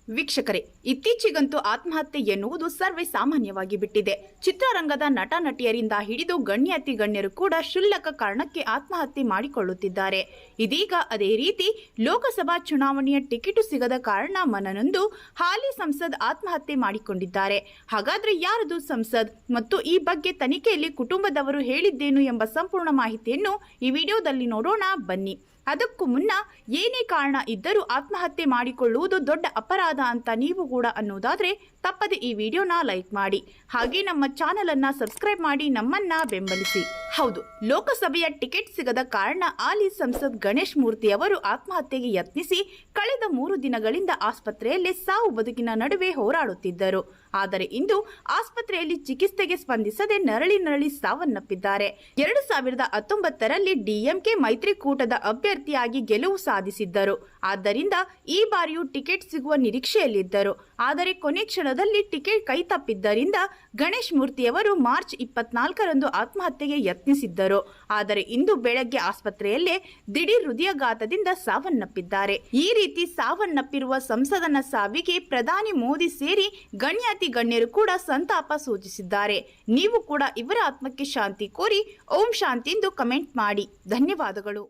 ವೀಕ್ಷಕರೇ, ಇತ್ತೀಚೆಗಂತೂ ಆತ್ಮಹತ್ಯೆ ಎನ್ನುವುದು ಸರ್ವೇ ಸಾಮಾನ್ಯವಾಗಿ ಬಿಟ್ಟಿದೆ. ಚಿತ್ರರಂಗದ ನಟ ನಟಿಯರಿಂದ ಹಿಡಿದು ಗಣ್ಯಾತಿ ಗಣ್ಯರು ಕೂಡ ಕ್ಷುಲ್ಲಕ ಕಾರಣಕ್ಕೆ ಆತ್ಮಹತ್ಯೆ ಮಾಡಿಕೊಳ್ಳುತ್ತಿದ್ದಾರೆ. ಇದೀಗ ಅದೇ ರೀತಿ ಲೋಕಸಭಾ ಚುನಾವಣೆಯ ಟಿಕೆಟ್ ಸಿಗದ ಕಾರಣ ಮನನೊಂದು ಹಾಲಿ ಸಂಸದ್ ಆತ್ಮಹತ್ಯೆ ಮಾಡಿಕೊಂಡಿದ್ದಾರೆ. ಹಾಗಾದ್ರೆ ಯಾರದು ಸಂಸದ್ ಮತ್ತು ಈ ಬಗ್ಗೆ ತನಿಖೆಯಲ್ಲಿ ಕುಟುಂಬದವರು ಹೇಳಿದ್ದೇನು ಎಂಬ ಸಂಪೂರ್ಣ ಮಾಹಿತಿಯನ್ನು ಈ ವಿಡಿಯೋದಲ್ಲಿ ನೋಡೋಣ ಬನ್ನಿ. ಅದಕ್ಕೂ ಮುನ್ನ ಏನೇ ಕಾರಣ ಇದ್ದರೂ ಆತ್ಮಹತ್ಯೆ ಮಾಡಿಕೊಳ್ಳುವುದು ದೊಡ್ಡ ಅಪರಾಧ ಅಂತ ನೀವು ಕೂಡ ಅನ್ನೋದಾದ್ರೆ ತಪ್ಪದೆ ಈ ವಿಡಿಯೋನ ಲೈಕ್ ಮಾಡಿ, ಹಾಗೆ ನಮ್ಮ ಚಾನೆಲ್ ಅನ್ನ ಸಬ್ಸ್ಕ್ರೈಬ್ ಮಾಡಿ ನಮ್ಮನ್ನ ಬೆಂಬಲಿಸಿ. ಹೌದು, ಲೋಕಸಭೆಯ ಟಿಕೆಟ್ ಸಿಗದ ಕಾರಣ ಹಾಲಿ ಸಂಸದ್ ಗಣೇಶ್ ಮೂರ್ತಿ ಅವರು ಆತ್ಮಹತ್ಯೆಗೆ ಯತ್ನಿಸಿ ಕಳೆದ 3 ದಿನಗಳಿಂದ ಆಸ್ಪತ್ರೆಯಲ್ಲಿ ಸಾವು ಬದುಕಿನ ನಡುವೆ ಹೋರಾಡುತ್ತಿದ್ದರು. ಆದರೆ ಇಂದು ಆಸ್ಪತ್ರೆಯಲ್ಲಿ ಚಿಕಿತ್ಸೆಗೆ ಸ್ಪಂದಿಸದೆ ನರಳಿ ಸಾವನ್ನಪ್ಪಿದ್ದಾರೆ. 2019ರಲ್ಲಿ ಡಿಎಂಕೆ ಮೈತ್ರಿಕೂಟದ ಅಭ್ಯರ್ಥಿಯಾಗಿ ಗೆಲುವು ಸಾಧಿಸಿದ್ದರು. ಆದ್ದರಿಂದ ಈ ಬಾರಿಯೂ ಟಿಕೆಟ್ ಸಿಗುವ ನಿರೀಕ್ಷೆಯಲ್ಲಿದ್ದರು. ಆದರೆ ಕೊನೆ ಕ್ಷಣದಲ್ಲಿ ಟಿಕೆಟ್ ಕೈ ತಪ್ಪಿದ್ದರಿಂದ ಗಣೇಶ್ ಮೂರ್ತಿಯವರು ಮಾರ್ಚ್ 24ರಂದು ಆತ್ಮಹತ್ಯೆಗೆ ಯತ್ನಿಸಿದ್ದರು. ಆದರೆ ಇಂದು ಬೆಳಗ್ಗೆ ಆಸ್ಪತ್ರೆಯಲ್ಲೇ ದಿಢೀರ್ ಹೃದಯಾಘಾತದಿಂದ ಸಾವನ್ನಪ್ಪಿದ್ದಾರೆ. ಈ ರೀತಿ ಸಾವನ್ನಪ್ಪಿರುವ ಸಂಸದನ ಸಾವಿಗೆ ಪ್ರಧಾನಿ ಮೋದಿ ಸೇರಿ ಗಣ್ಯಾತಿ ಗಣ್ಯರು ಕೂಡ ಸಂತಾಪ ಸೂಚಿಸಿದ್ದಾರೆ. ನೀವು ಕೂಡ ಇವರ ಆತ್ಮಕ್ಕೆ ಶಾಂತಿ ಕೋರಿ ಓಂ ಶಾಂತಿ ಎಂದು ಕಮೆಂಟ್ ಮಾಡಿ. ಧನ್ಯವಾದಗಳು.